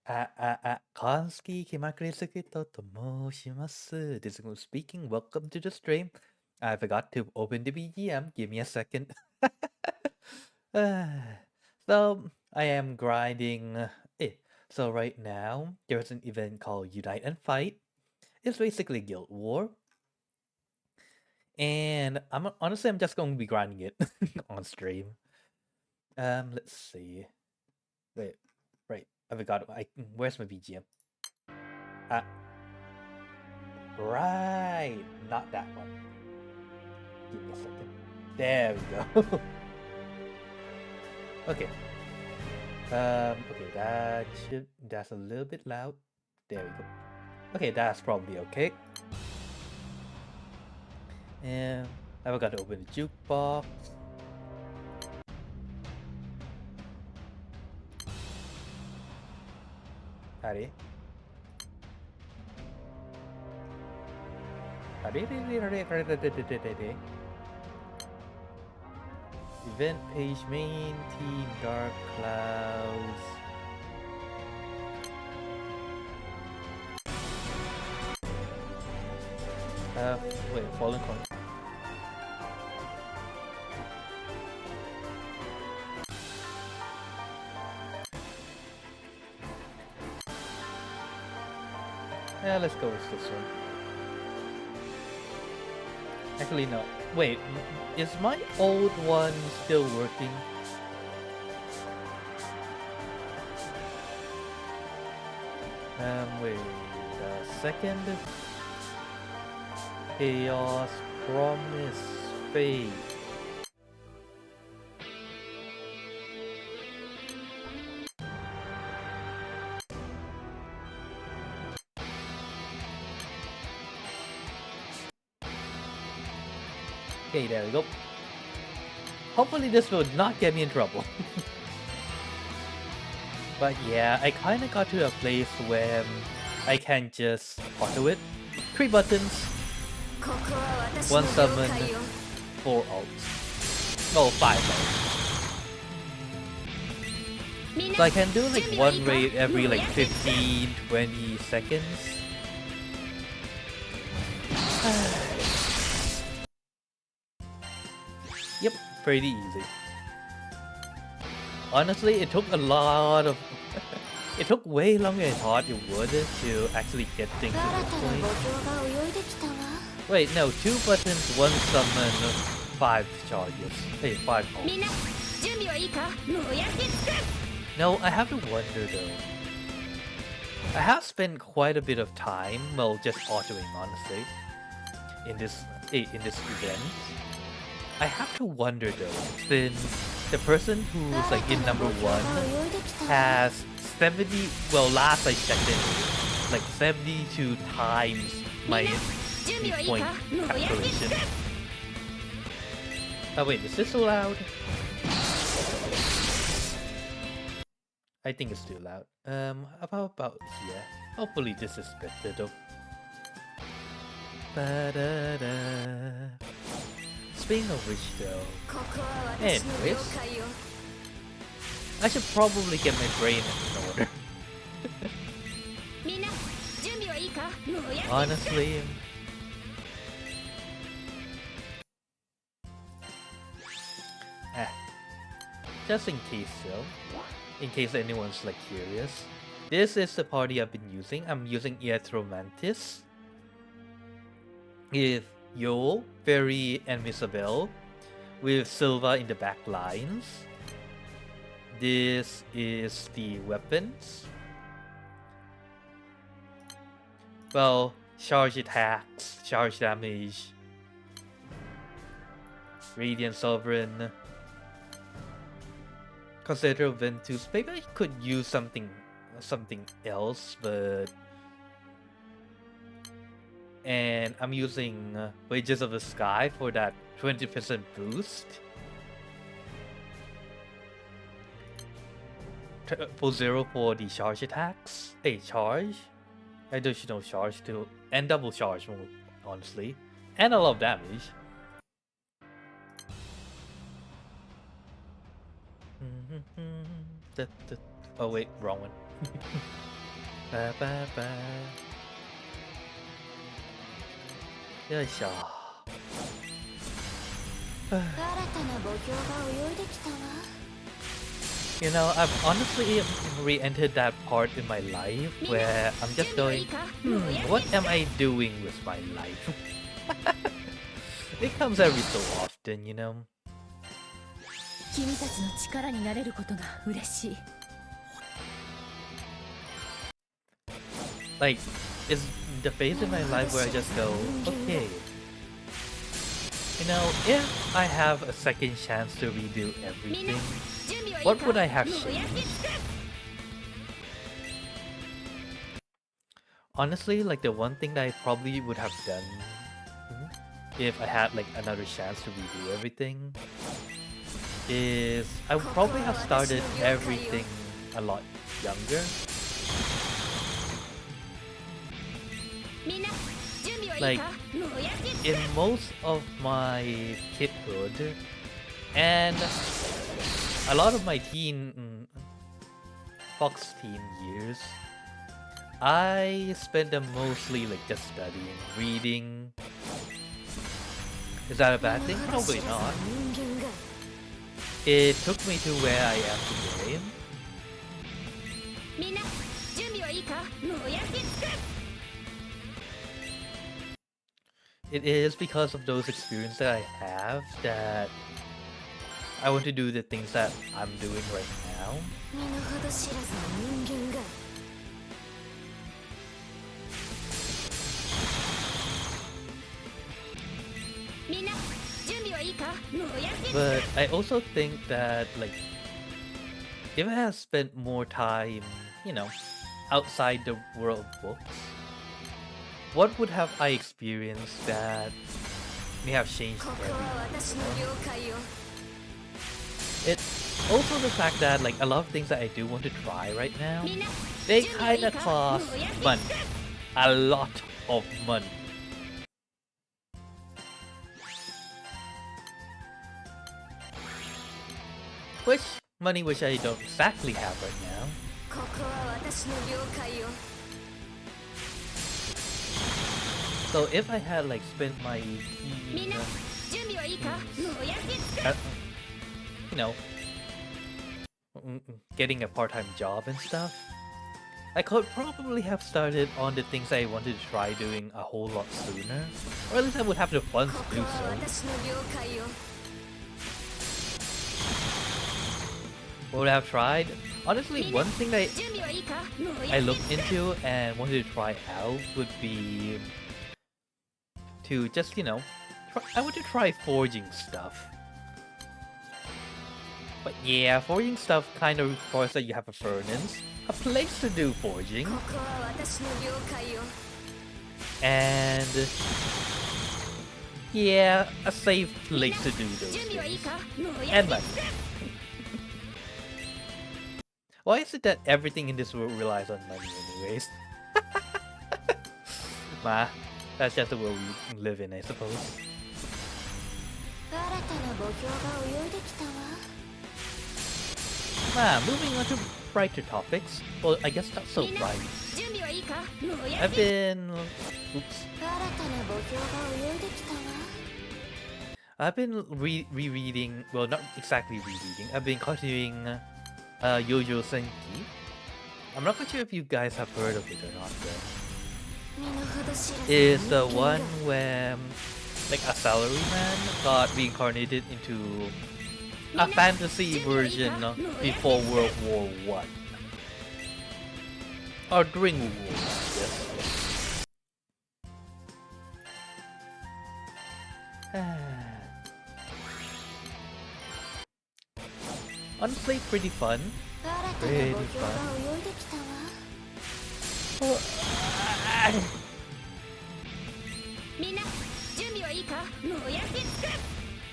Konski Kimagure Tsukito to moshimasu. This is speaking. Welcome to the stream. I forgot to open the BGM. Give me a second. So I am grinding it. So right now there's an event called Unite and Fight. It's basically Guild War. And I'm just going to be grinding it on stream. Let's see. Wait, right. I forgot. Where's my BGM? Right, not that one. Give me a second. There we go. Okay. Okay, that's a little bit loud. There we go. Okay, that's probably okay. And I forgot to open the jukebox. Howdy. Event page main team dark clouds. Wait, fallen coin. Yeah, let's go with this one. Actually, no. Wait, is my old one still working? Wait a second. Chaos Promise Fate. Okay, there we go. Hopefully this will not get me in trouble. But yeah, I kinda got to a place where I can just auto it. 3 buttons, 1 summon, 4 ults. No, 5 ults. So I can do like 1 raid every like 15-20 seconds. Yep, pretty easy. Honestly, it took a lot of... it took way longer than I thought it would to actually get things to this point. Wait, no, 2 buttons, 1 summon, 5 charges. Hey, 5 ults. No, I have to wonder though. I have spent quite a bit of time, well, just autoing honestly, in this event. I have to wonder though, since the person who's like in number 1 has 70, well last I checked it, like 72 times my point calculation. Oh wait, is this so loud? I think it's too loud. About here. Hopefully this is better though. Ba-da-da. Speaking of which though, anyways, I should probably get my brain in order. Honestly, just in case though, in case anyone's like curious, this is the party I've been using. I'm using ENVtuber with Yo, Fairy, and Isabel, with Silva in the back lines. This is the weapons. Well, charge attacks, charge damage, Radiant Sovereign. Consider Ventus. Maybe I could use something else, but... And I'm using Wages of the Sky for that 20% boost. For 0 for the charge attacks. Charge? I don't know charge too. And double charge, honestly. And a lot of damage. Oh wait, wrong one. Ba. よいしょ。You know, I've honestly re-entered that part in my life where I'm just going, what am I doing with my life? It comes every so often, you know. Like, it's the phase in my life where I just go, okay. You know, if I have a second chance to redo everything, what would I have changed? Honestly, like the one thing that I probably would have done if I had like another chance to redo everything is I would probably have started everything a lot younger. Like, in most of my kidhood and a lot of my Fox teen years, I spent them mostly like just studying, reading. Is that a bad thing? Probably not. It took me to where I am today. It is because of those experiences that I have that I want to do the things that I'm doing right now. But I also think that, like, if I had spent more time, you know, outside the world of books, what would have I experienced that may have changed everything? It's also the fact that, like, a lot of things that I do want to try right now, they kinda cost money. A lot of money. Which I don't exactly have right now. So if I had like spent my you know, getting a part-time job and stuff, I could probably have started on the things I wanted to try doing a whole lot sooner, or at least I would have the funds to do so. What would I have tried? Honestly, one thing that I looked into and wanted to try out would be to just, you know, I want to try forging stuff. But yeah, forging stuff kind of requires that you have a furnace, a place to do forging, and yeah, a safe place to do those things, and money. Why is it that everything in this world relies on money anyways? That's just the world we live in, I suppose. Moving on to brighter topics. Well, I guess not so bright. I've been... I've been rereading... Well, not exactly rereading. I've been continuing Yojo Senki. I'm not quite sure if you guys have heard of it or not, though. It's the one where like a salaryman got reincarnated into a fantasy version before World War I. Or during World War I, yes. Honestly, pretty fun. Pretty fun.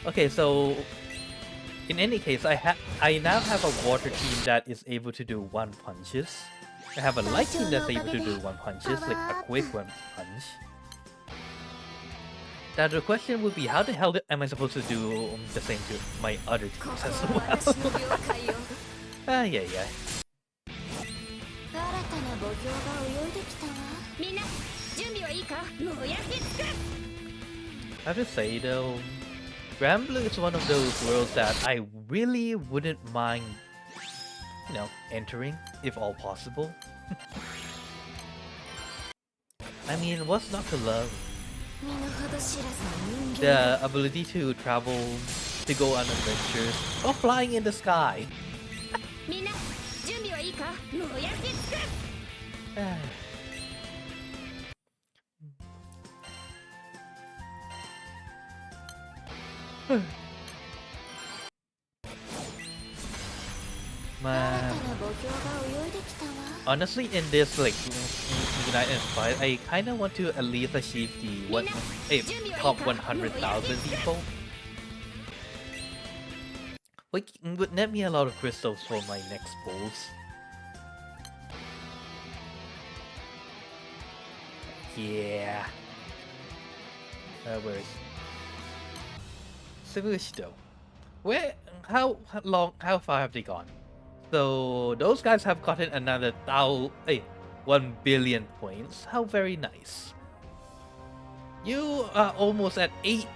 Okay, so in any case, I now have a water team that is able to do one punches. I have a light team that's able to do one punches, like a quick one punch. Now the question would be, how the hell am I supposed to do the same to my other teams as well? Yeah. I have to say though, Granblue is one of those worlds that I really wouldn't mind, entering if all possible. I mean, what's not to love? The ability to travel, to go on adventures, or flying in the sky. Man. Honestly, in this United fight, I kind of want to at least achieve the top 100,000 people. Which would net me a lot of crystals for my next pulls. Yeah. Where is Tsukito? How far have they gone? So those guys have gotten another 1 billion points. How very nice. You are almost at 8.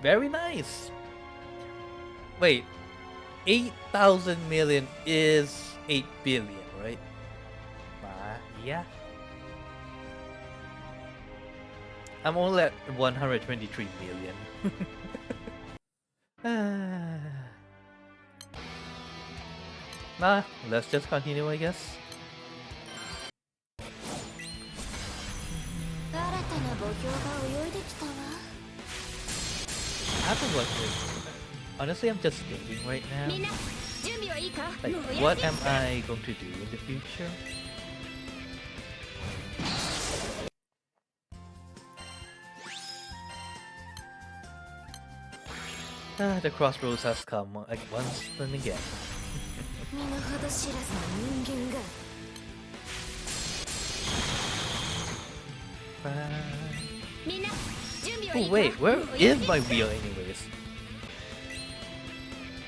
Very nice. Wait, 8,000 million is 8 billion, right? Yeah. I'm only at 123 million. Let's just continue, I guess. Honestly, I'm just thinking right now. Like, what am I going to do in the future? The crossroads has come once and again. Oh wait, where is my wheel anyways?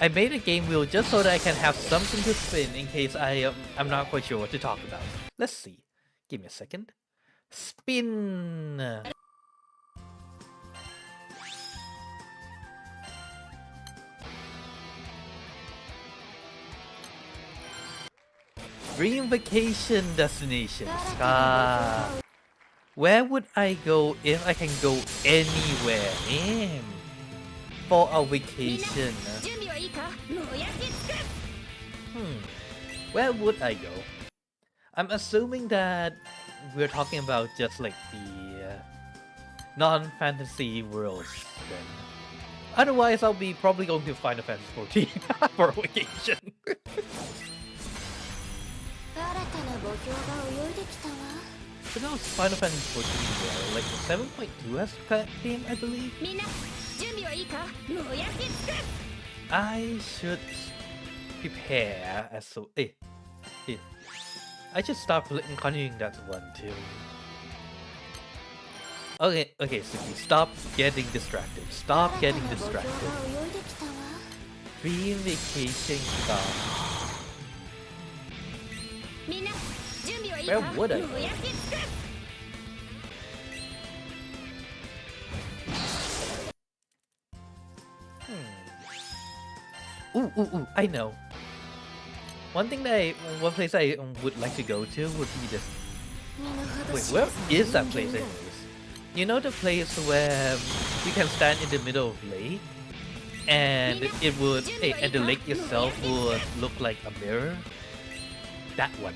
I made a game wheel just so that I can have something to spin in case I'm not quite sure what to talk about. Let's see. Give me a second. Spin! Dream vacation destinations. Where would I go if I can go anywhere? For a vacation. Where would I go? I'm assuming that we're talking about just like the non-fantasy worlds then. Otherwise, I'll be probably going to Final Fantasy 14 for a vacation. So now it's Final Fantasy 14 like the 7.2 has came, I believe. I should prepare as so. I should start continuing that one too. Okay, Suki, stop getting distracted. Stop getting distracted. Dream vacation car. Where would I go? Ooh, I know. One place I would like to go to would be this. Wait, where is that place anyways? You know the place where you can stand in the middle of lake? And it would, and the lake itself would look like a mirror? That one.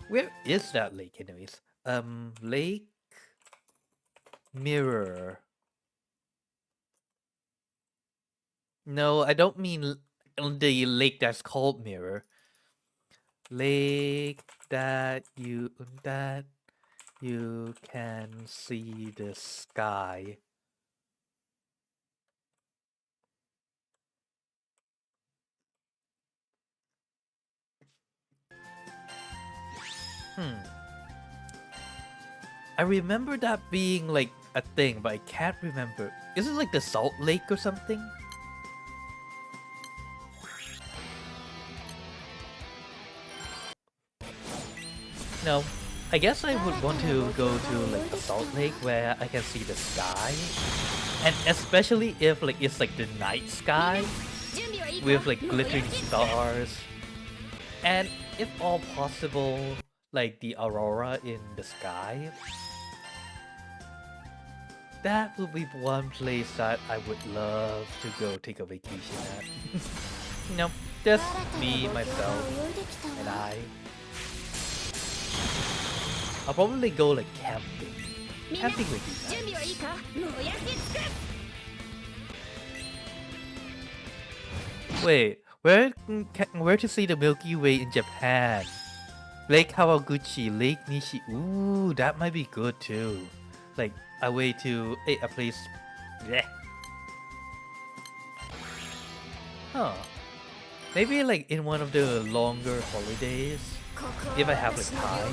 Where is that lake anyways? Lake Mirror. No, I don't mean the lake that's called Mirror. Lake that you can see the sky. I remember that being like a thing, but I can't remember. Is it like the Salt Lake or something? No, I guess I would want to go to like a salt lake where I can see the sky, and especially if like it's like the night sky with like glittering stars, and if all possible, like the aurora in the sky. That would be one place that I would love to go take a vacation at. You know, just me, myself, and I. I'll probably go like camping. Camping would be nice. Wait, where to see the Milky Way in Japan? Lake Kawaguchi, Lake Nishi. Ooh, that might be good too. Like a way to a place. Yeah. Huh. Maybe like in one of the longer holidays, if I have like time.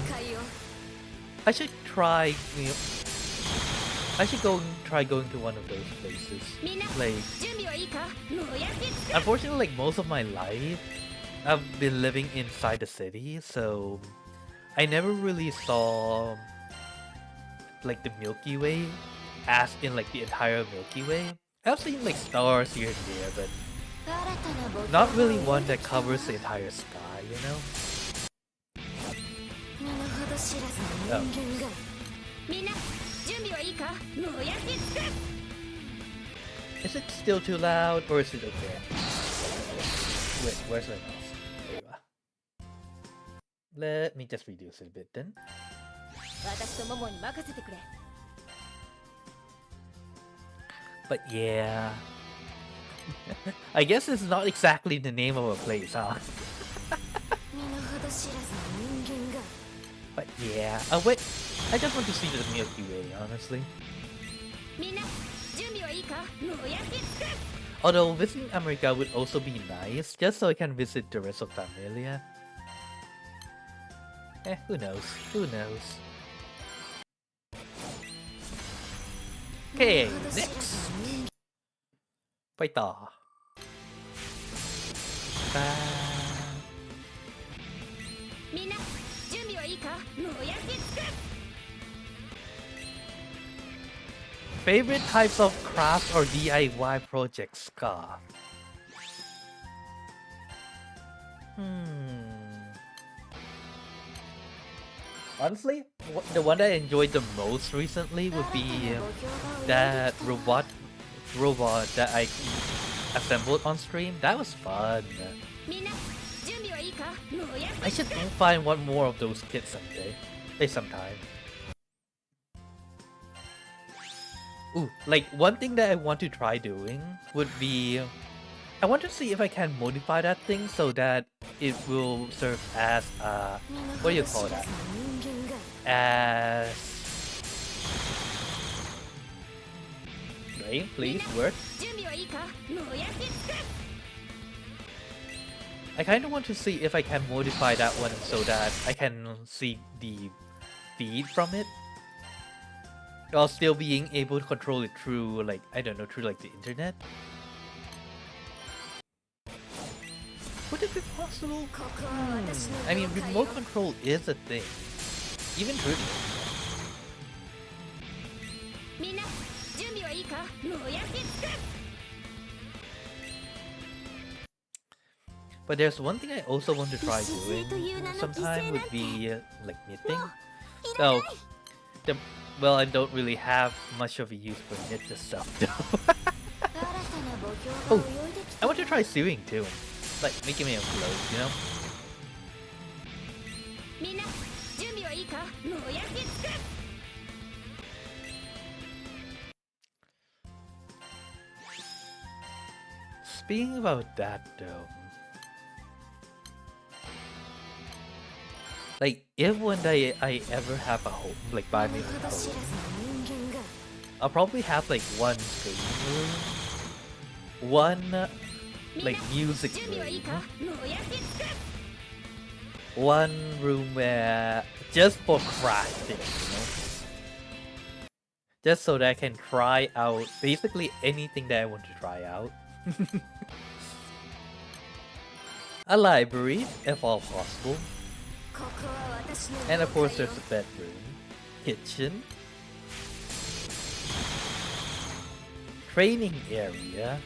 I should try. I should try going to one of those places. Like, unfortunately, like most of my life, I've been living inside the city, so I never really saw like the Milky Way, as in like the entire Milky Way. I've seen like stars here and there, but not really one that covers the entire sky, you know? Oh. Is it still too loud, or is it okay? Wait, where's my mouse? There you are. Let me just reduce it a bit then. But yeah, I guess it's not exactly the name of a place, huh? But yeah, wait, I just want to see the Milky Way, honestly. Although visiting America would also be nice, just so I can visit the rest of Familia. Who knows? Who knows? Okay, next! ไปต่อ Favorite types of crafts or DIY projects ka? Honestly, the one that I enjoyed the most recently would be that robot that I assembled on stream. That was fun. I should find one more of those kits sometime. Ooh, like one thing that I want to try doing would be, I want to see if I can modify that thing so that it will serve as what do you call that? As Rain, please work. I kind of want to see if I can modify that one so that I can see the feed from it, while still being able to control it through, like, I don't know, through like the internet. Would it be possible? I mean, remote control is a thing, even through the internet. But there's one thing I also want to try doing sometime would be like knitting. Oh, well, I don't really have much of a use for knit stuff though. Oh, I want to try sewing too, like making my own clothes, you know? Speaking about that though, like if one day I ever have a home, like buy me a home, I'll probably have like one stream room, one like music room, one room where just for crafting, you know? Just so that I can try out basically anything that I want to try out. A library, if all possible. And of course there's a bedroom, kitchen, training area,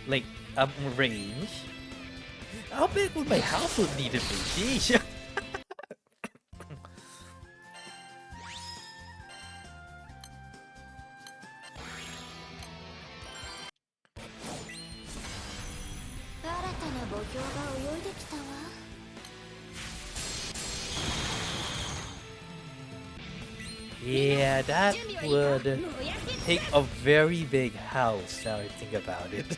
like range. How big would my house would need to be? Sheesh. Yeah, that would take a very big house now I think about it.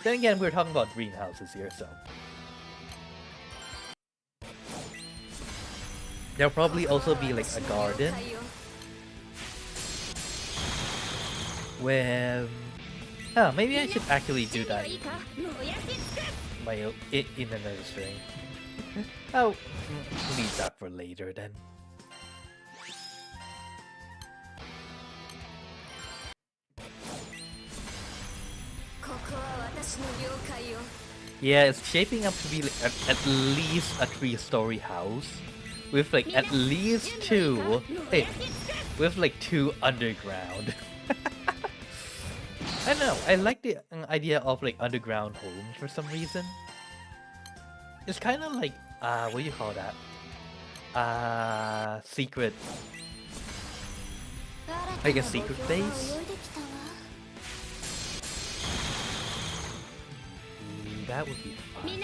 Then again, we're talking about greenhouses here, so. There'll probably also be like a garden. Where... Oh, maybe I should actually do that in another stream. I'll leave that for later then. Yeah, it's shaping up to be like at least a 3-story house with like at least 2. Hey, with like 2 underground. I don't know. I like the idea of like underground homes for some reason. It's kind of like what do you call that? Secret. Like a secret base. That would be fun.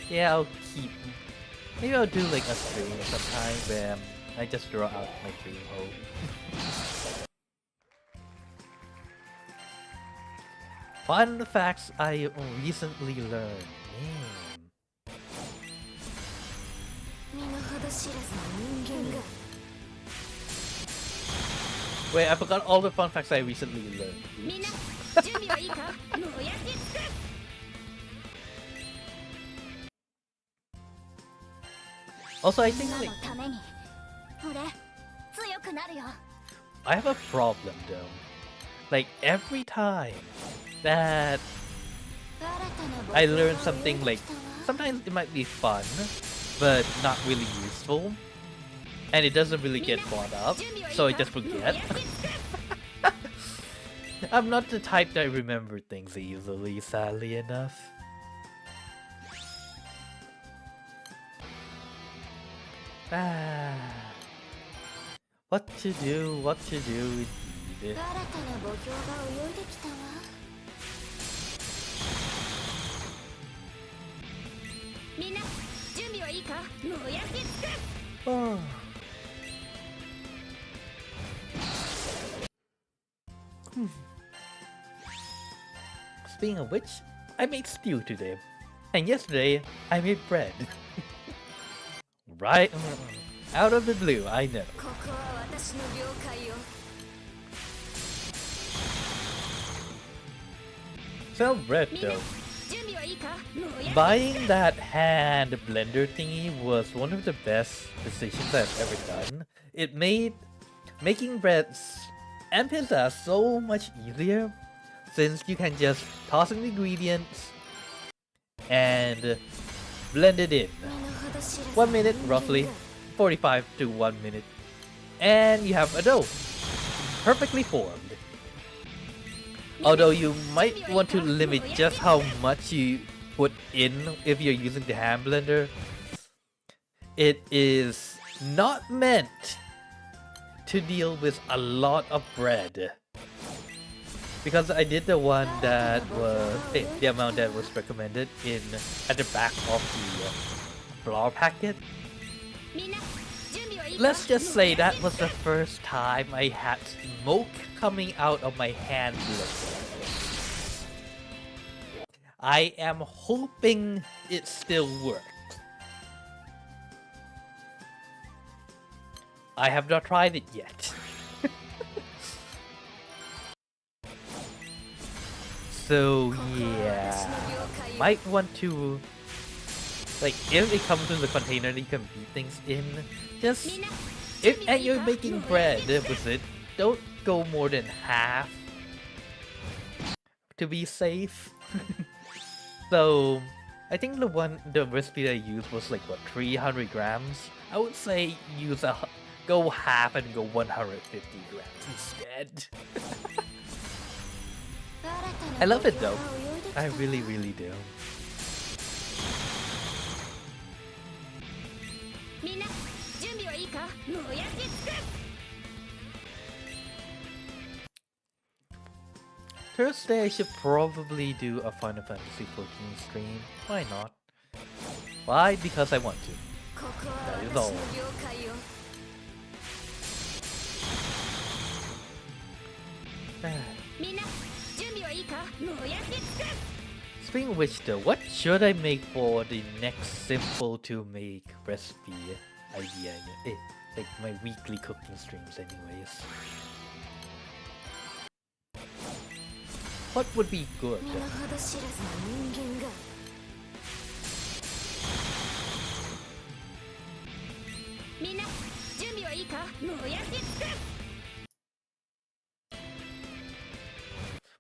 Yeah, I'll keep. Maybe I'll do like a stream sometime where I just draw out my dream home. Fun facts I recently learned. Wait, I forgot all the fun facts I recently learned. Also, I think like I have a problem though. Like every time that I learn something, like sometimes it might be fun but not really useful and it doesn't really get brought up, so I just forget. I'm not the type that remember things easily, sadly enough. What to do indeed. Oh. Speaking of which, I made stew today. And yesterday, I made bread. Right? Out of the blue, I know. So bread though. Buying that hand blender thingy was one of the best decisions I've ever done. It made making breads and pizza so much easier since you can just toss in the ingredients and blend it in. 1 minute roughly, 45 to 1 minute, and you have a dough, perfectly formed. Although you might want to limit just how much you put in if you're using the hand blender. It is not meant to deal with a lot of bread. Because I did the one that was the amount that was recommended at the back of the flour packet. Let's just say that was the first time I had smoke coming out of my hand blender. I am hoping it still works. I have not tried it yet. So yeah, might want to, like, if it comes in the container that you can beat things in, just and you're making bread with it, don't go more than half to be safe. So I think the recipe I used was like what, 300 grams. I would say go half and go 150 grams instead. I love it though. I really do. Thursday I should probably do a Final Fantasy 14 stream. Why not? Why? Because I want to. That is all. Speaking of which though, what should I make for the next simple to make recipe idea? Like my weekly cooking streams anyways. What would be good?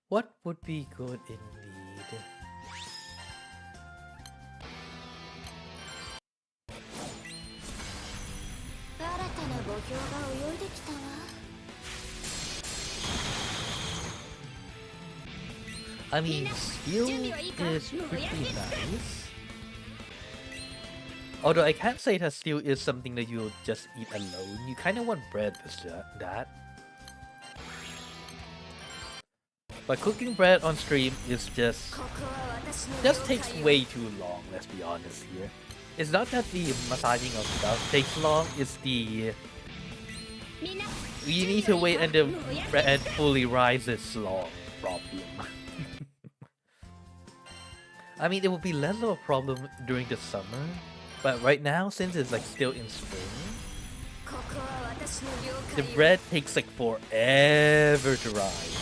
What would be good indeed? I mean, steel is pretty nice. Although I can't say that steel is something that you'll just eat alone. You kind of want bread with that. But cooking bread on stream is just takes way too long, let's be honest here. It's not that the massaging of stuff takes long, it's the... You need to wait until bread fully rises long problem. I mean, it would be less of a problem during the summer, but right now, since it's like still in spring, the bread takes like forever to rise.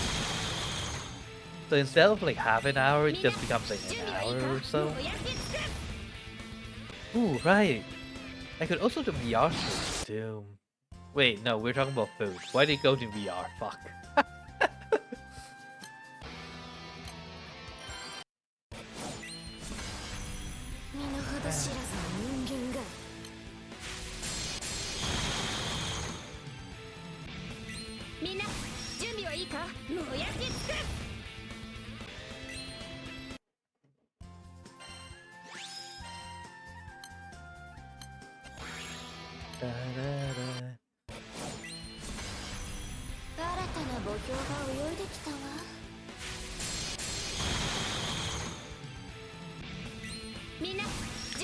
So instead of like half an hour, it just becomes like an hour or so. Ooh, right. I could also do VR streams too. Wait, no, we're talking about food. Why did it go to VR? Fuck.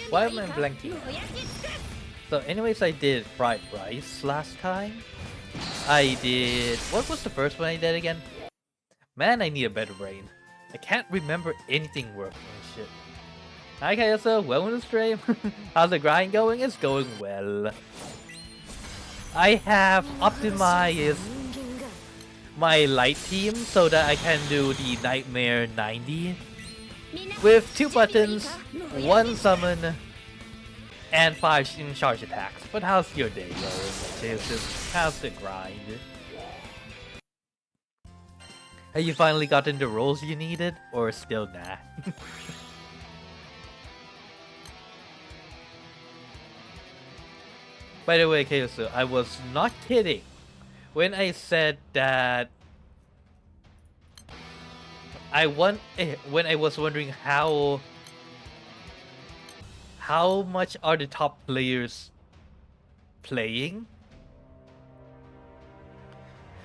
Why am I blanking? So anyways, I did fried rice last time. I did... What was the first one I did again? Man, I need a better brain. I can't remember anything worth shit. Hi Kayaso, welcome to the stream. How's the grind going? It's going well. I have optimized my light team so that I can do the Nightmare 90 with 2 buttons, 1 summon, and 5 charge attacks. But how's your day going? How's the grind? Have you finally gotten the rolls you needed, or still nah? By the way, Kyosu, I was not kidding when I said that when I was wondering how much are the top players playing?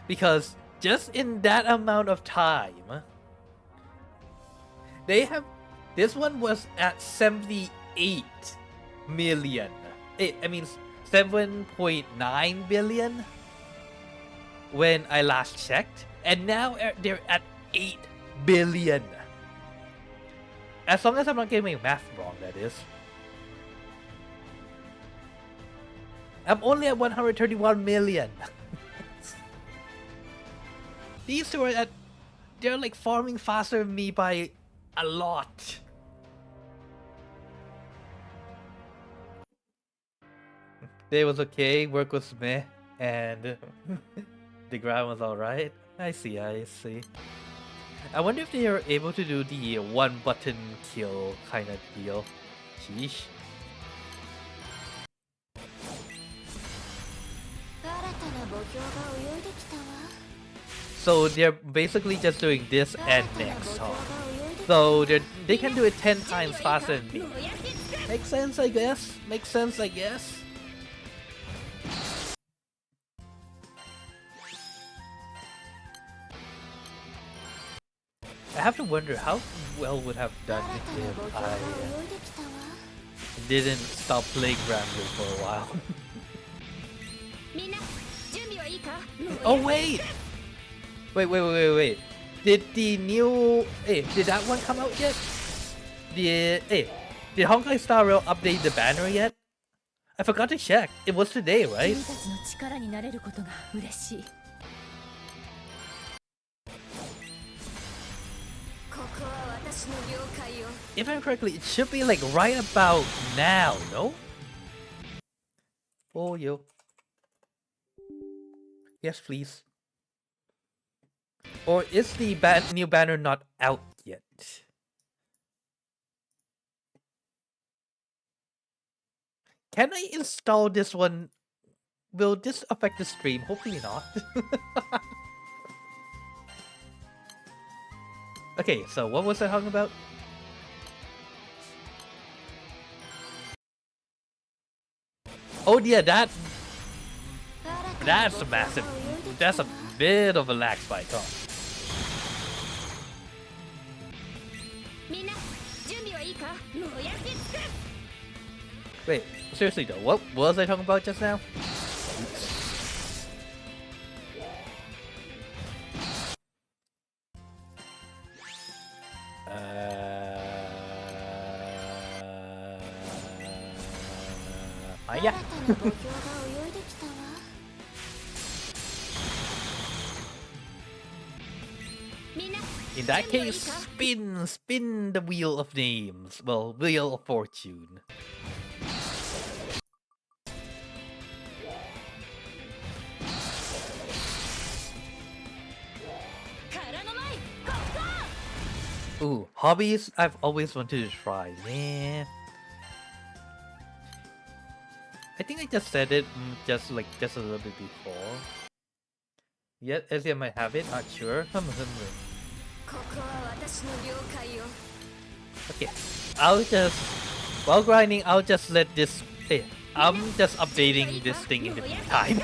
Because just in that amount of time, this one was at 78 million. I mean 7.9 billion when I last checked, and now they're at 8 billion. As long as I'm not getting my math wrong, that is. I'm only at 131 million. These two are they're like farming faster than me by a lot. Day was okay, work was meh, and the grind was alright. I see. I wonder if they are able to do the one button kill kind of deal. Sheesh. So they're basically just doing this and next, huh? So they can do it 10 times faster than me. Makes sense, I guess. Makes sense, I guess. I have to wonder how well would have done if I didn't stop playing Rambler for a while. Oh wait! Wait. Did the new... Hey, did that one come out yet? Did Honkai Star Rail update the banner yet? I forgot to check. It was today, right? If I'm correctly, it should be like right about now, no? Oh, yo. Yes, please. Or is the new banner not out yet? Can I install this one? Will this affect the stream? Hopefully not. Okay, so what was I talking about? Oh yeah, that's a massive, that's a bit of a lag spike, huh? Wait, seriously though, what was I talking about just now? Oops. Yeah. In that case, spin the wheel of names. Well, wheel of fortune. Ooh, hobbies I've always wanted to try, man. I think I just said it just a little bit before. Yet, as I might have it, not sure. Okay, I'll just, while grinding, I'll just let this, hey, I'm just updating this thing in the meantime.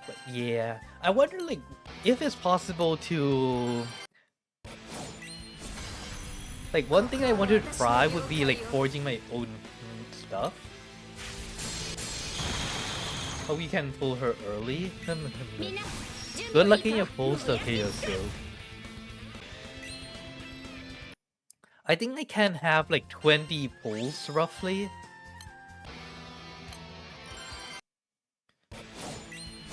But yeah, I wonder like, if it's possible to, like, one thing I wanted to try would be like forging my own stuff. Oh, we can pull her early? Good luck in your pulls, okay, so. I think I can have like 20 pulls roughly.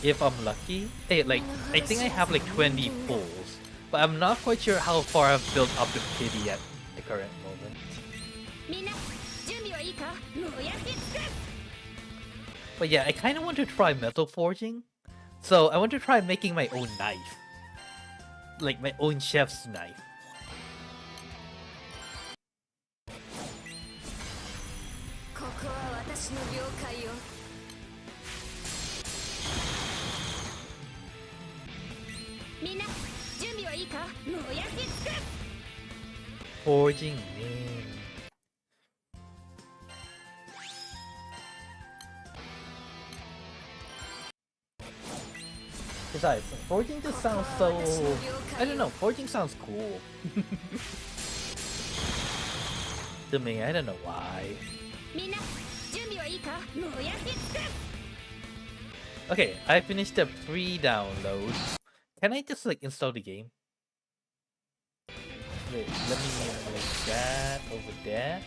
If I'm lucky. Hey, like, I think I have like 20 pulls. But I'm not quite sure how far I've built up the pity at the current moment. But yeah, I kind of want to try metal forging. So I want to try making my own knife. Like my own chef's knife. Forging name. Besides, forging just sounds so... I don't know, forging sounds cool. To me, I don't know why. Okay, I finished the pre-download. Can I just like install the game? Wait, let me make that over there.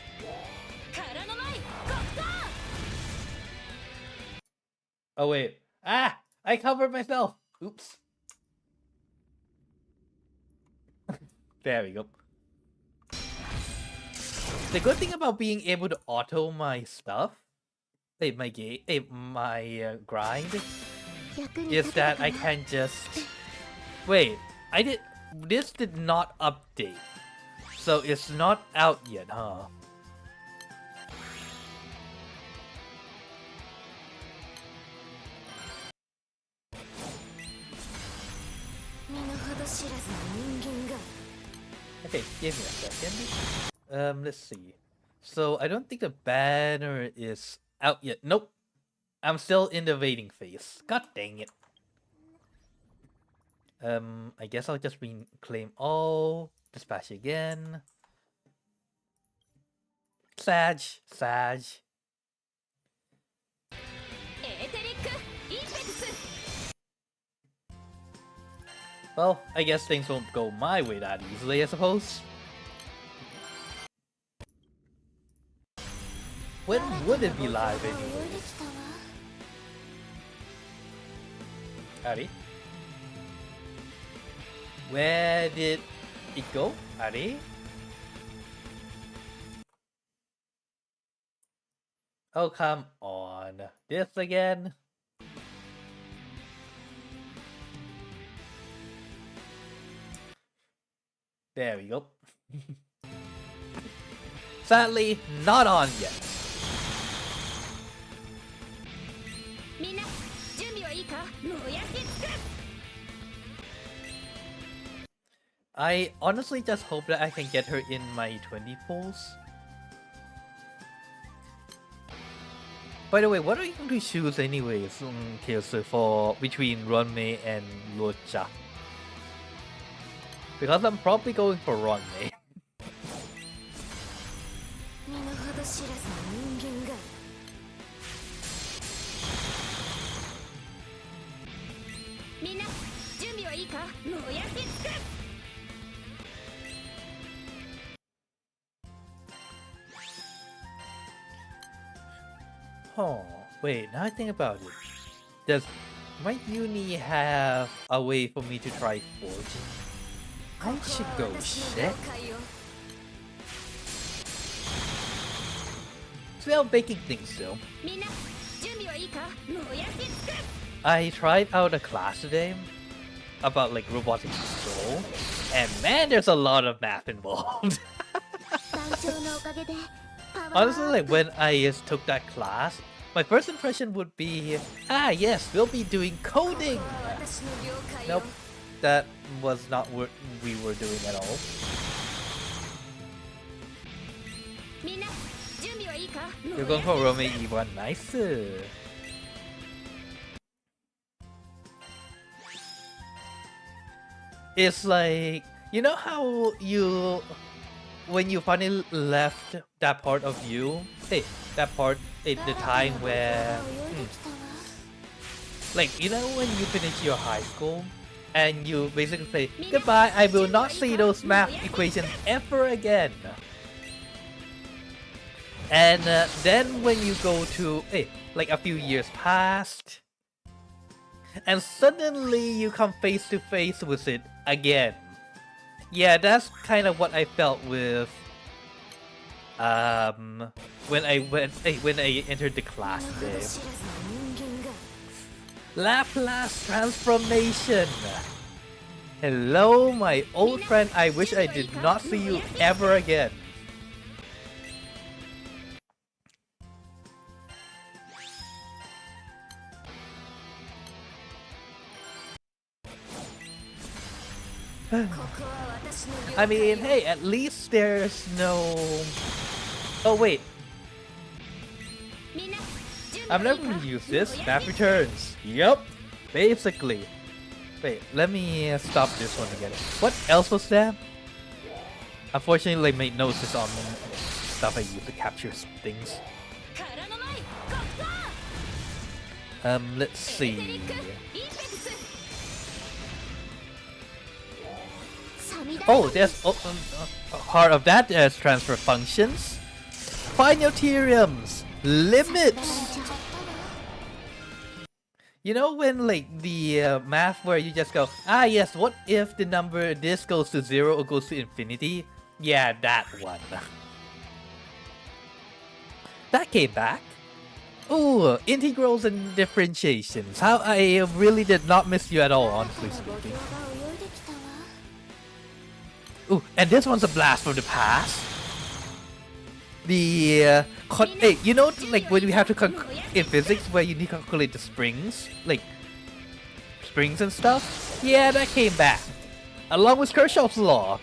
Oh wait. Ah! I covered myself! Oops. There we go. The good thing about being able to auto my stuff, my grind, is that I can just wait. This did not update, so it's not out yet, huh? Okay, give me a second. Let's see. So I don't think the banner is out yet. Nope. I'm still in the waiting phase. God dang it. I guess I'll just reclaim all. Dispatch again. Sag. Well, I guess things won't go my way that easily, I suppose. When would it be live anyways? Ari? Where did it go, Ari? Oh, come on. This again? There we go. Sadly, not on yet. I honestly just hope that I can get her in my 20 polls. By the way, what are you going to choose anyways, Kyosu, for between Ronmei and Lucha? Because I'm probably going for Ronmei. Oh, wait, now I think about it. Does my uni have a way for me to try forging? I should go check. Still baking things though. I tried out a class today about like robotic control, and man, there's a lot of math involved. Honestly, like when I took that class, my first impression would be, yes, we'll be doing coding. Nope, that was not what we were doing at all. You're going for Romeo E1, nice. It's like, you know how when you finally left that part of you, that part in the time where, like, you know when you finish your high school and you basically say, goodbye, I will not see those math equations ever again. And then when you go to, like a few years past, and suddenly you come face to face with it again. Yeah, that's kind of what I felt with when I entered the class day. Laplace transformation. Hello, my old friend. I wish I did not see you ever again. I mean, hey, at least there's no... Oh, wait. I'm never gonna use this. Math returns. Yup. Basically. Wait, let me stop this one again. What else was there? Unfortunately, like, my notes is on stuff I use to capture things. Let's see. Oh, there's part of that as transfer functions. Find your theorems, limits. You know when like the math where you just go, yes, what if the number this goes to 0 or goes to infinity? Yeah, that one. That came back. Ooh, integrals and differentiations. How I really did not miss you at all, honestly speaking. Ooh, and this one's a blast from the past. The hey, you know, like when we have to in physics where you need to calculate the springs, like springs and stuff. Yeah, that came back, along with Kirchhoff's law.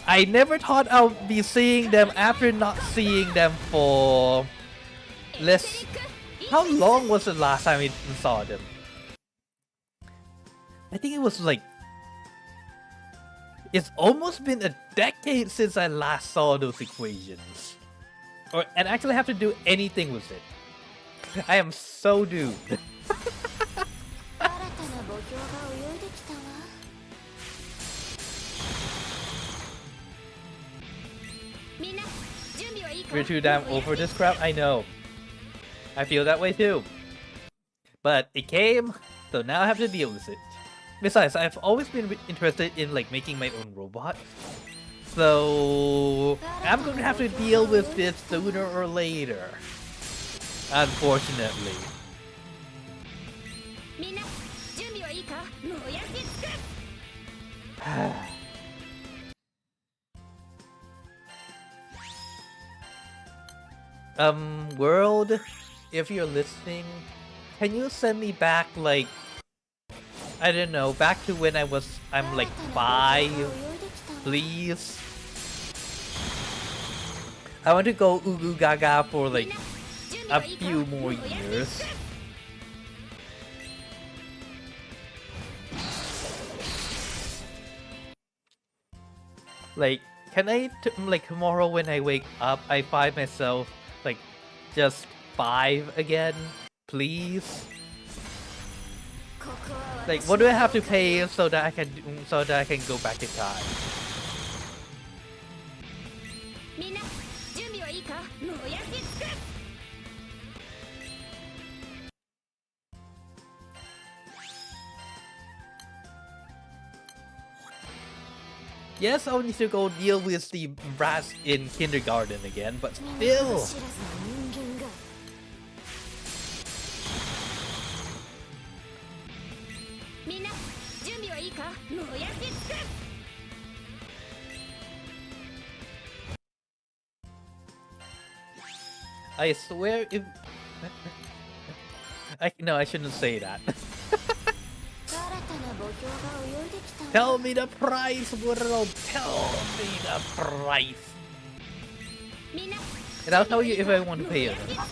I never thought I'd be seeing them after not seeing them for less. How long was the last time I saw them? I think it was like. It's almost been a decade since I last saw those equations. And actually have to do anything with it. I am so doomed. We're too damn over this crap, I know. I feel that way too. But it came, so now I have to deal with it. Besides, I've always been interested in like making my own robot. So I'm going to have to deal with this sooner or later. Unfortunately. World, if you're listening, can you send me back like, I don't know, back to when I'm like 5, please? I want to go Ugu Gaga for like a few more years. Like, can I, like tomorrow when I wake up, I find myself like just 5 again, please? Like, what do I have to pay so that I can go back in time? Yes, I'll need to go deal with the brats in kindergarten again, but still. I swear if... No, I shouldn't say that. Tell me the price, world! Tell me the price! And I'll tell you if I want to pay it or not.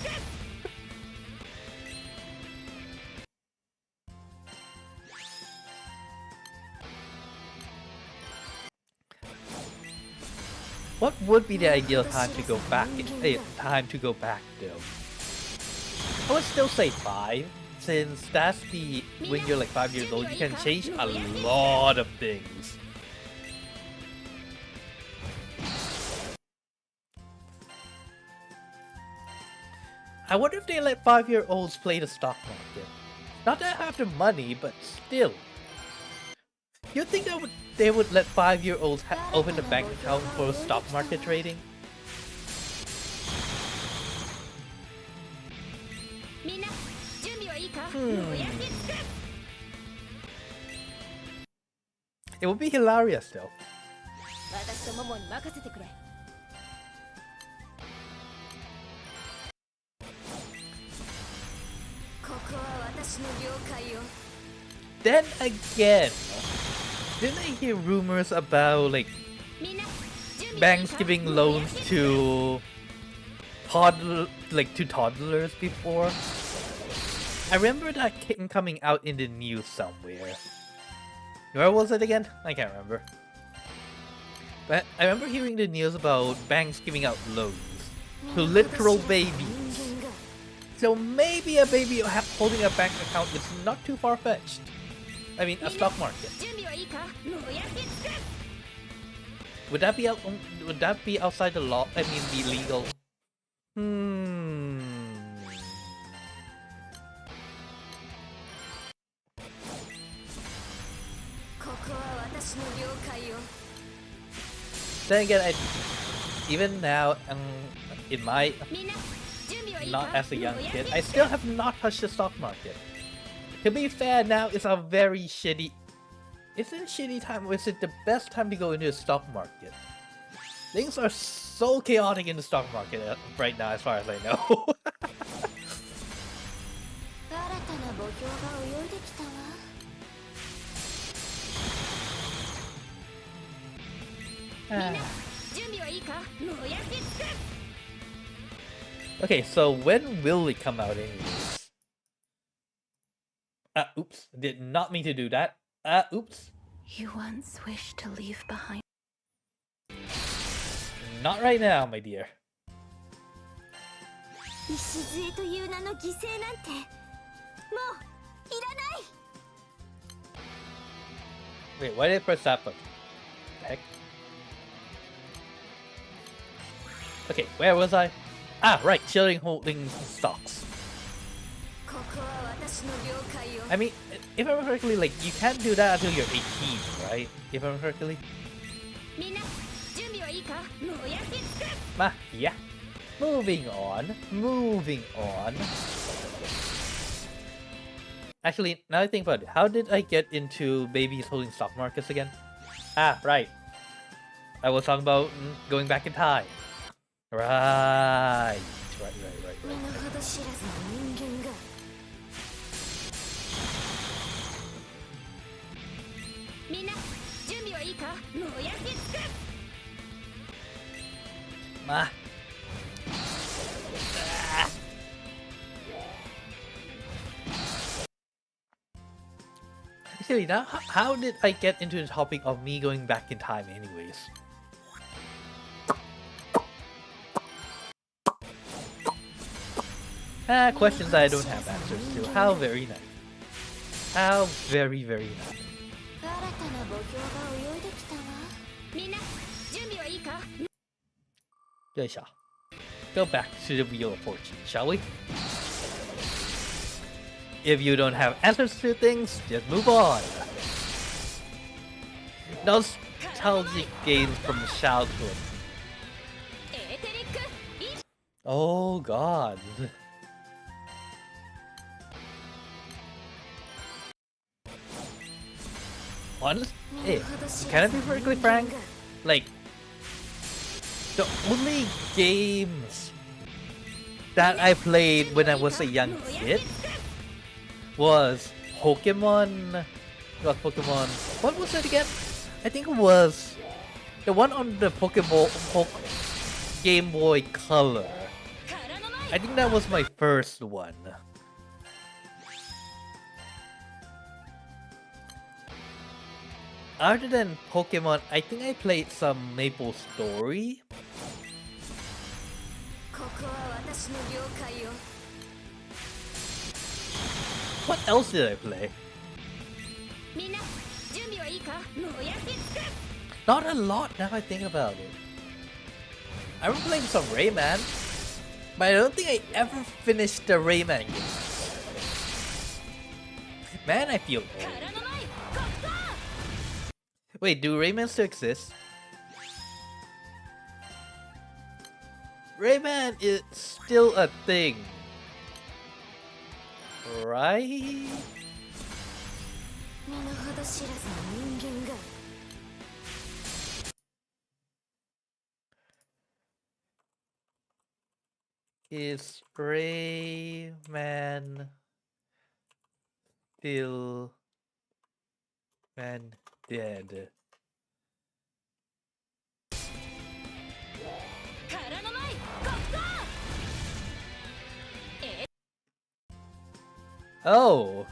What would be the ideal time to go back? Though? I would still say 5, since that's the when you're like 5 years old, you can change a lot of things. I wonder if they let 5-year-olds play the stock market. Not that I have the money, but still. You think they would let 5-year-olds open a bank account for stock market trading? It would be hilarious though. Then again, didn't I hear rumors about like banks giving loans to toddlers before? I remember that coming out in the news somewhere. Where was it again? I can't remember. But I remember hearing the news about banks giving out loans to literal babies. So maybe a baby holding a bank account is not too far-fetched. I mean, a stock market. Would that be outside the law? I mean, be legal? Then again, even now, in my not as a young kid, I still have not touched the stock market. To be fair, now it's a very shitty. Is it a shitty time or is it the best time to go into the stock market? Things are so chaotic in the stock market right now, as far as I know. Okay, so when will it come out anyways? Oops. Did not mean to do that. Oops. You once wished to leave behind. Not right now, my dear. Wait, why did I press that button? Heck. Okay, where was I? Right, chilling holding stocks. I mean, if I remember correctly, like, you can't do that until you're 18, right? If I remember correctly. Yeah. Moving on. Actually, now I think about it, how did I get into babies holding stock markets again? Right. I was talking about going back in time. Right. Actually, now, how did I get into the topic of me going back in time anyways? Questions that I don't have answers to. How very nice. How very, very nice. Go back to the Wheel of Fortune, shall we? If you don't have answers to things, just move on. Nostalgic games from childhood. Oh god. Honestly, hey, can I be perfectly frank? Like, the only games that I played when I was a young kid was Pokemon. What was it again? I think it was the one on the Game Boy Color. I think that was my first one. Other than Pokemon, I think I played some Maple Story. What else did I play? Not a lot now I think about it. I remember playing some Rayman, but I don't think I ever finished the Rayman games. Man, I feel old. Wait, do Rayman still exist? Rayman is still a thing, right? Is Rayman still dead? Oh.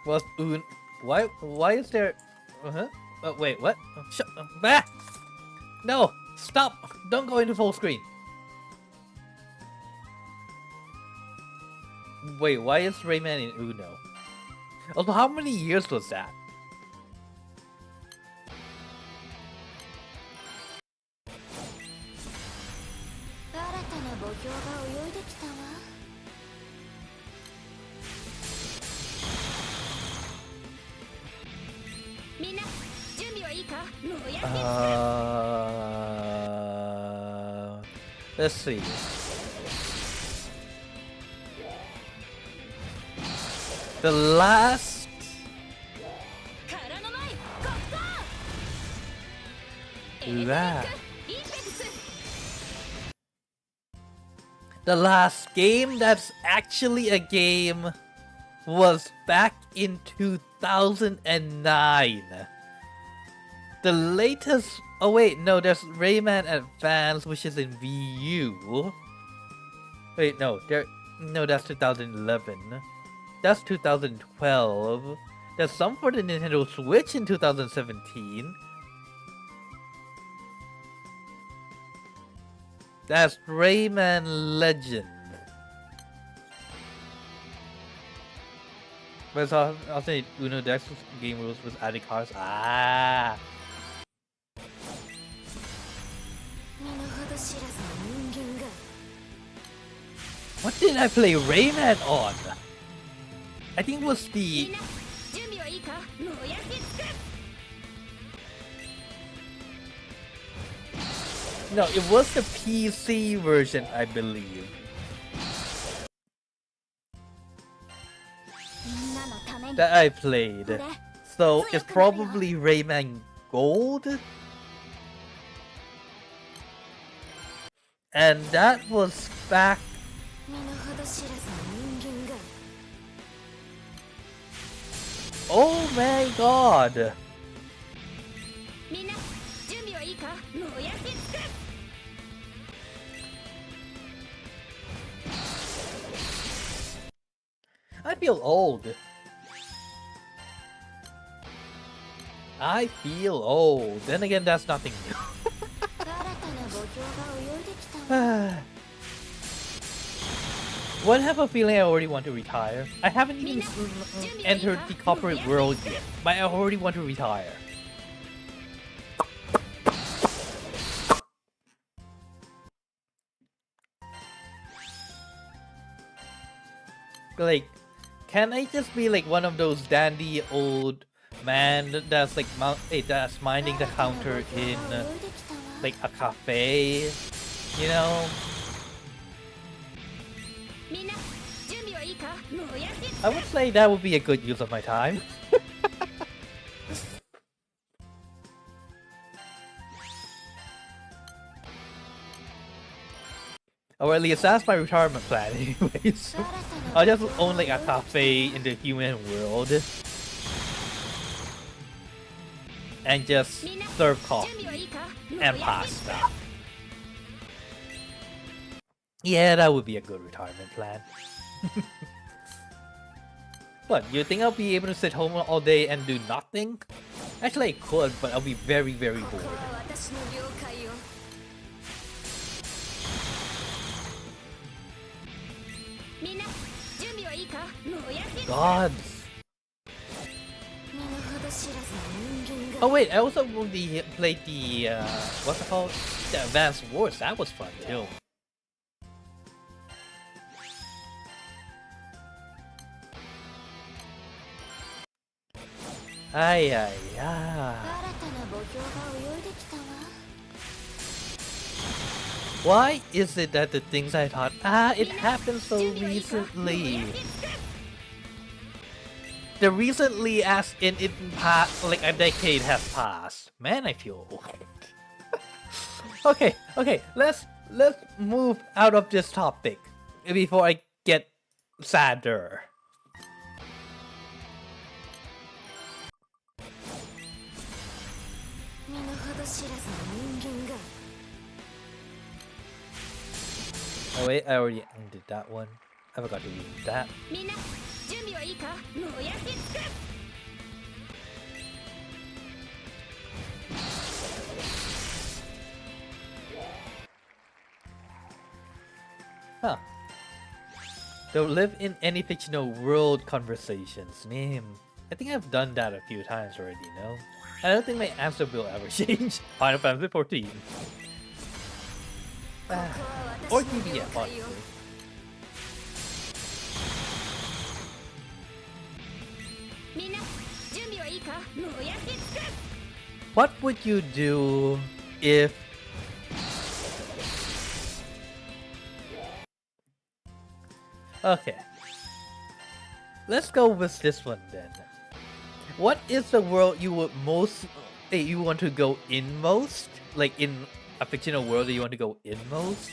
Was why is there wait, what? No, stop! Don't go into full screen. Wait, why is Rayman in Uno? Also, how many years was that? Let's see. The last. That. The last game that's actually a game was back in 2009. The latest. Oh wait, no, there's Rayman Advance, which is in Wii U. Wait, no, that's 2011. That's 2012. There's some for the Nintendo Switch in 2017. That's Rayman Legend. But I'll say Uno Dex game rules with added cards. Ah. What did I play Rayman on? I think it was the... No, it was the PC version, I believe. That I played. So it's probably Rayman Gold. And that was back... Oh my god! I feel old. I feel old. Then again, that's nothing new. What have a feeling I already want to retire? I haven't even entered the corporate world yet, but I already want to retire. Like, can I just be like one of those dandy old man that's like that's minding the counter in like a cafe, you know? I would say that would be a good use of my time. Or at least that's my retirement plan anyways. I'll just own like a cafe in the human world. And just serve coffee and pasta. Yeah, that would be a good retirement plan. What, you think I'll be able to sit home all day and do nothing? Actually I could, but I'll be very, very bored. Gods! Oh wait, I also played the, what's it called? The Advanced Wars, that was fun too. Ay, ay, ay. Why is it that the things I thought, it happened so recently? The recently as in it past, like a decade has passed. Man, I feel old. Okay, let's move out of this topic before I get sadder. Oh wait, I already ended that one. I forgot to read that. Huh. Don't live in any fictional world conversations. Name. I think I've done that a few times already, no? I don't think my answer will ever change. Final Fantasy 14. Or GBF, honestly. What would you do if okay, let's go with this one then. What is the world you would you want to go in most? Like in a fictional world that you want to go in most?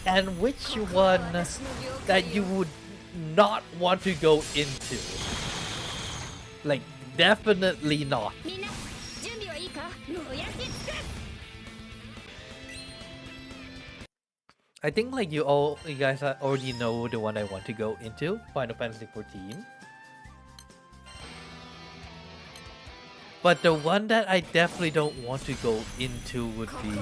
And which one that you would not want to go into? Like, definitely not. I think like you guys already know the one I want to go into, Final Fantasy XIV. But the one that I definitely don't want to go into would be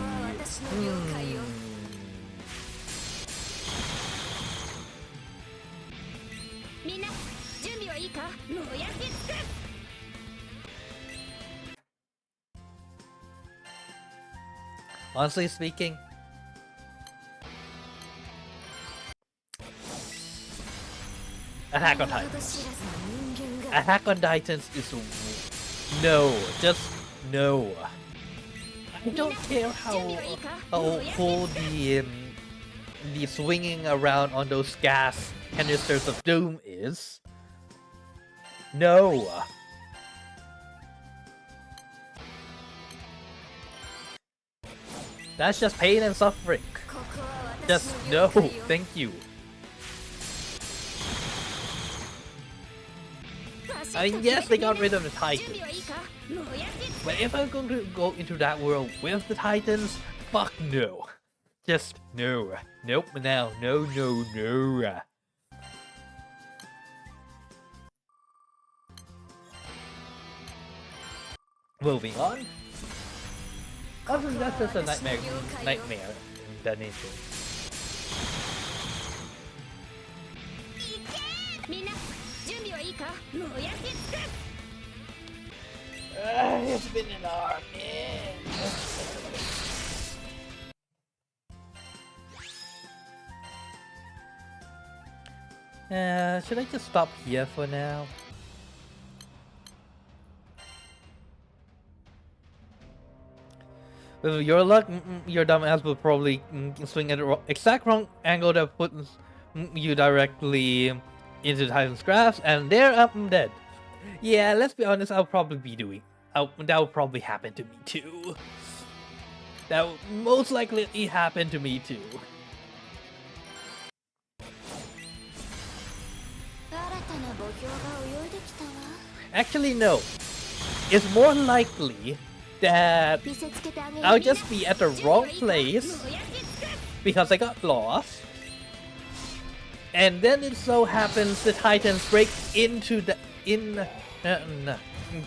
honestly speaking, Attack on Titans. Attack on Titans is no, just no. I don't care how cool the swinging around on those gas canisters of doom is. No. That's just pain and suffering. Just no, thank you. I mean, yes, they got rid of the Titans. But if I'm going to go into that world with the Titans, fuck no. Just no. Nope, now. No, no, no. Moving on. I think that's just a nightmare that nature. It's been an hour, man. Should I just stop here for now? With your luck, your dumb ass will probably swing at the exact wrong angle that puts you directly into Titan's grasp, and there I'm dead. Yeah, let's be honest, I'll probably be doing. That will probably happen to me too. That will most likely happen to me too. Actually, no. It's more likely that I'll just be at the wrong place because I got lost. And then it so happens the Titans break into the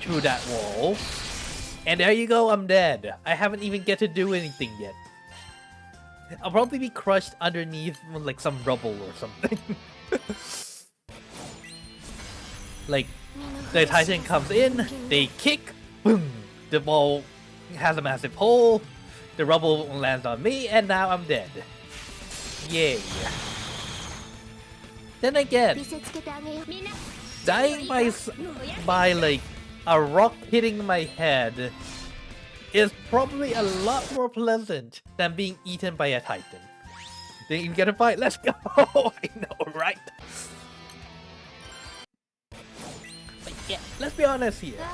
through that wall, and there you go, I'm dead. I haven't even get to do anything yet. I'll probably be crushed underneath like some rubble or something. Like the Titan comes in, they kick, boom, the ball has a massive hole, the rubble lands on me, and now I'm dead. Yay. Then again, dying by like a rock hitting my head is probably a lot more pleasant than being eaten by a Titan. Then you get a fight, let's go! I know, right? But yeah, let's be honest here.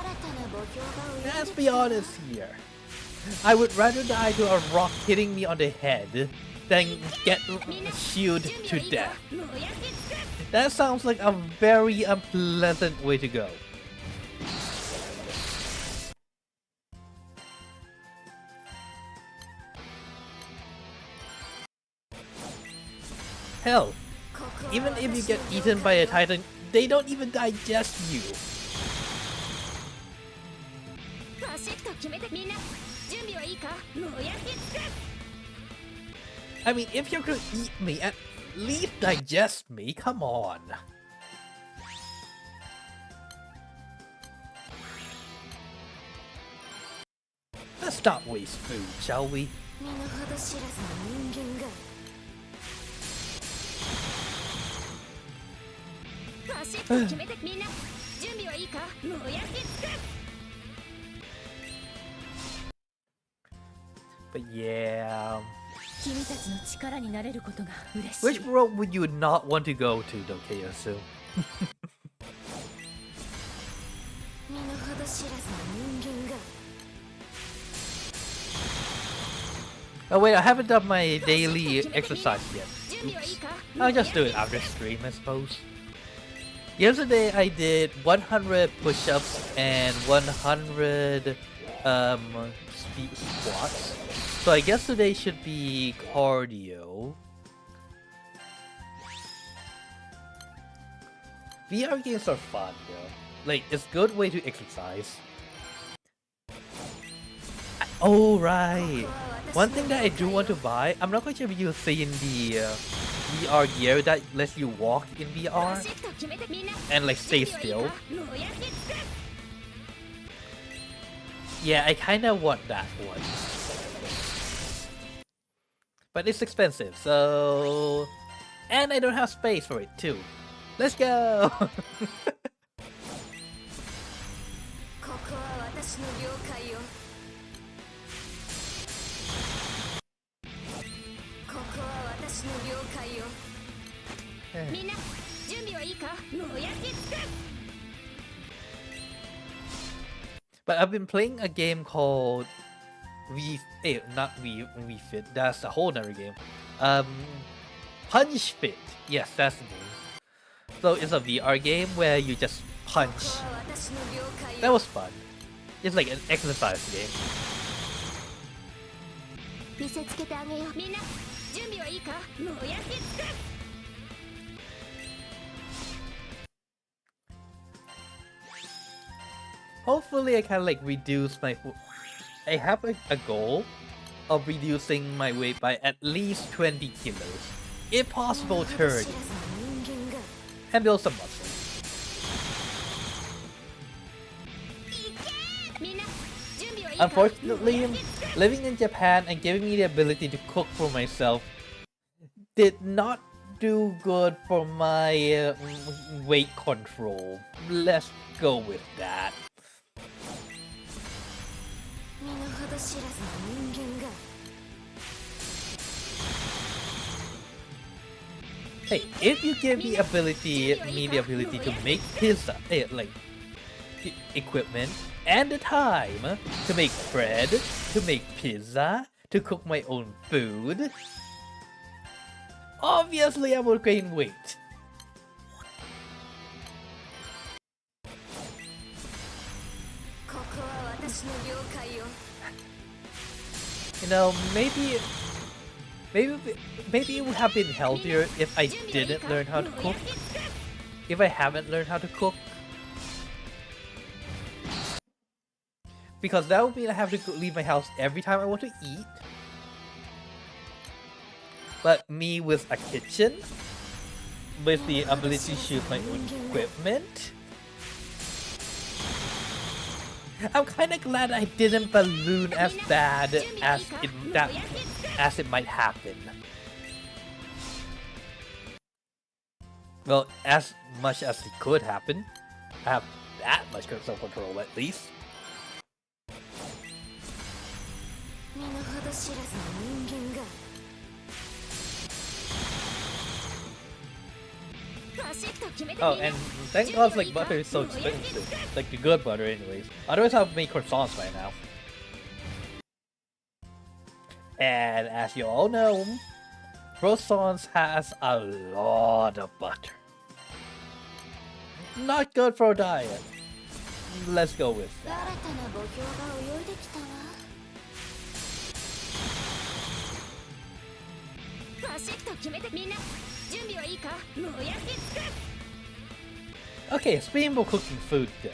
Let's be honest here. I would rather die to a rock hitting me on the head than get shielded to death. That sounds like a very unpleasant way to go. Hell, even if you get eaten by a Titan, they don't even digest you. I mean, if you're gonna eat me, at least digest me, come on. Let's not waste food, shall we? But yeah. 君たちの力になれることが嬉しい。 Which world would you not want to go to, though, Kyosu? Oh wait, I haven't done my daily exercise yet. Oops. I'll just do it after stream, I suppose. Yesterday I did 100 push-ups and 100 speed squats. So I guess today should be cardio. VR games are fun though. Like, it's a good way to exercise. Oh right. One thing that I do want to buy, I'm not quite sure if you've seen the VR gear that lets you walk in VR and like stay still. Yeah, I kinda want that one. But it's expensive, so... And I don't have space for it too. Let's go! But I've been playing a game called not Wii Fit, that's a whole other game. Punch Fit. Yes, that's the name. So it's a VR game where you just punch. That was fun. It's like an exercise game. Hopefully I can like reduce my... I have a goal of reducing my weight by at least 20 kilos. If possible 30. And build some muscle. Unfortunately, living in Japan and giving me the ability to cook for myself did not do good for my weight control. Let's go with that. Hey, if you give me the ability to make pizza, like equipment and the time to make bread, to make pizza, to cook my own food, obviously I will gain weight. You know, maybe it would have been healthier if I didn't learn how to cook. If I haven't learned how to cook. Because that would mean I have to leave my house every time I want to eat. But me with a kitchen, with the ability to choose my own equipment, I'm kinda glad I didn't balloon as bad as it might happen. Well, as much as it could happen. I have that much self-control at least. Oh, and thank God like butter is so expensive. Like the good butter anyways. Otherwise I'll make croissants by now. And as you all know, croissants has a lot of butter. Not good for a diet. Let's go with that. Okay, speaking of cooking food though,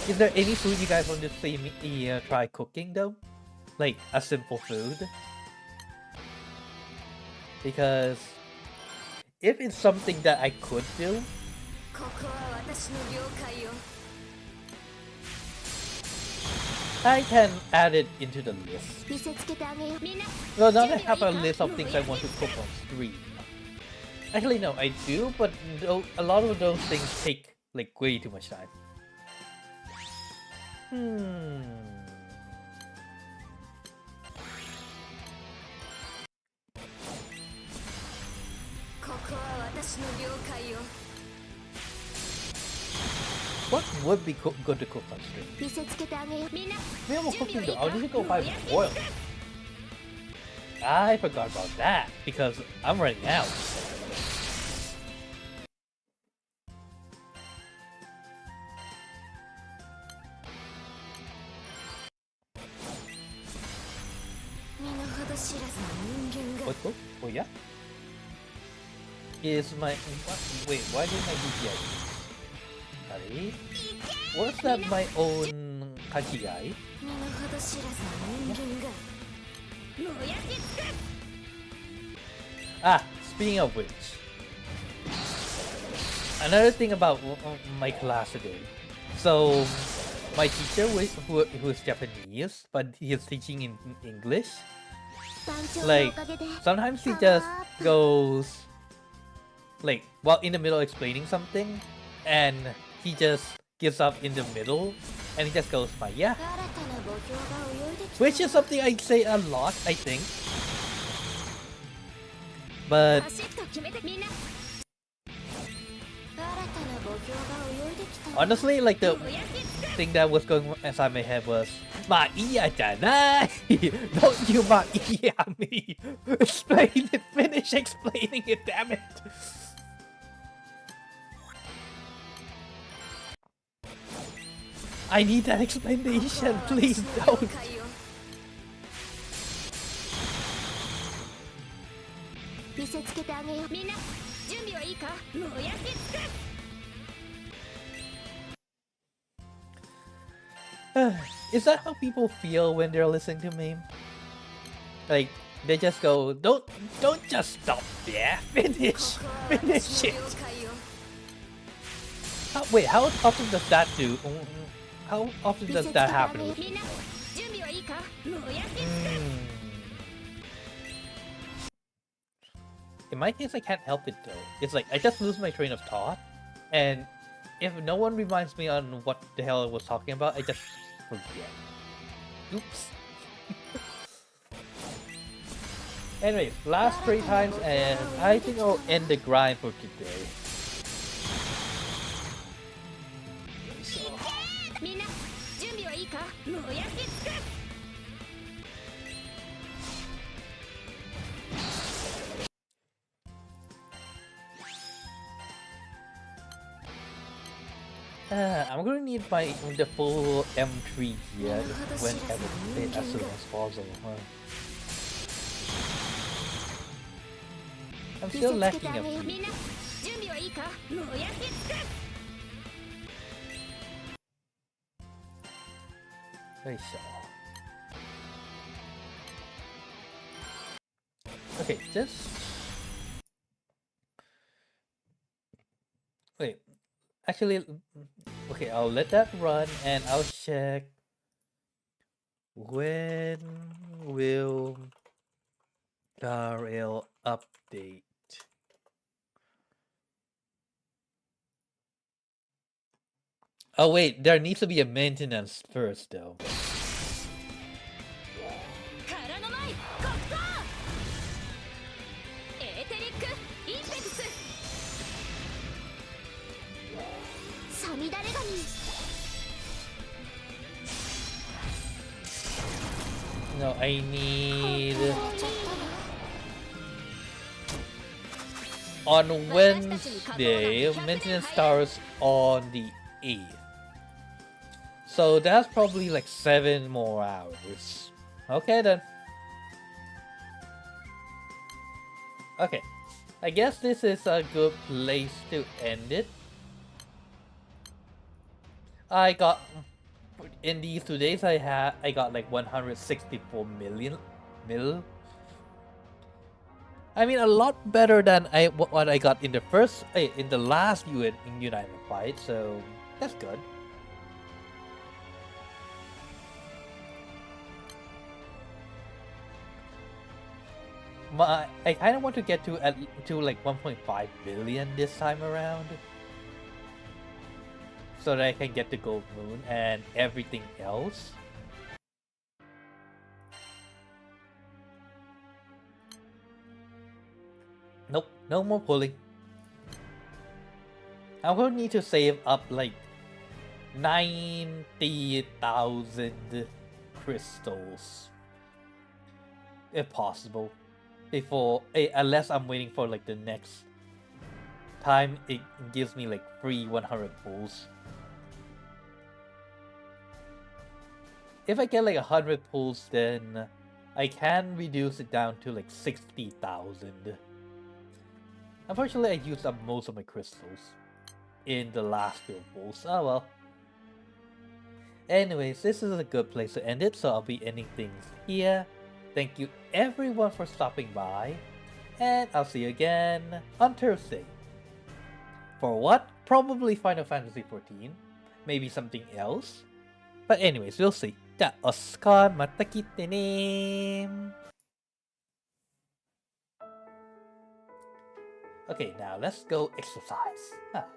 is there any food you guys want to see me try cooking though? Like a simple food? Because if it's something that I could do, I can add it into the list. Well, now I have a list of things I want to cook on stream. Actually, no, I do, but a lot of those things take like way too much time. What would be good to cook on stream? We have a cooking though. I need to go buy oil. I forgot about that because I'm running out. What? Oh yeah? Is my... Wait, why did my DPI? Sorry? Was that my own Kachigai? Ah, speaking of which, another thing about my class today. So, my teacher who is Japanese, but he is teaching in English. Like, sometimes he just goes, like, while in the middle explaining something, and he just gives up in the middle, and he just goes, yeah. Which is something I say a lot, I think. But honestly, like the thing that was going inside my head was Maiya janai! Don't you Maiya me! Explain it, finish explaining it, damn it! I need that explanation, please don't! Is that how people feel when they're listening to me? Like, they just go, don't just stop there, finish it! Wait, how often does that do? How often does that happen with you? In my case, I can't help it though. It's like, I just lose my train of thought, and if no one reminds me on what the hell I was talking about, I just forget. Oops. Anyways, last 3 times, and I think I'll end the grind for today. I'm gonna need the full M3 gear whenever, as soon as possible. I'm still lacking a few things. Very sure. Okay, just wait. Actually, okay, I'll let that run and I'll check when will RL update. Oh wait, there needs to be a maintenance first though. No, I need... On Wednesday, maintenance starts on the 8th. So that's probably like 7 more hours. Okay then. Okay. I guess this is a good place to end it. I got... In these 2 days I got like 164 mil. I mean, a lot better than what I got in the last United fight, so that's good. I kind of want to get to like 1.5 billion this time around. so that I can get the gold moon and everything else. Nope, no more pulling. I'm going to need to save up like 90,000 crystals, if possible, before unless I'm waiting for like the next time it gives me like free 100 pulls. If I get like 100 pulls, then I can reduce it down to like 60,000. Unfortunately, I used up most of my crystals in the last few pulls. Oh well. Anyways, this is a good place to end it, so I'll be ending things here. Thank you everyone for stopping by, and I'll see you again on Thursday. For what? Probably Final Fantasy XIV, maybe something else. But anyways, we'll see. じゃあ、おしこまた来てね。Okay, now let's go exercise.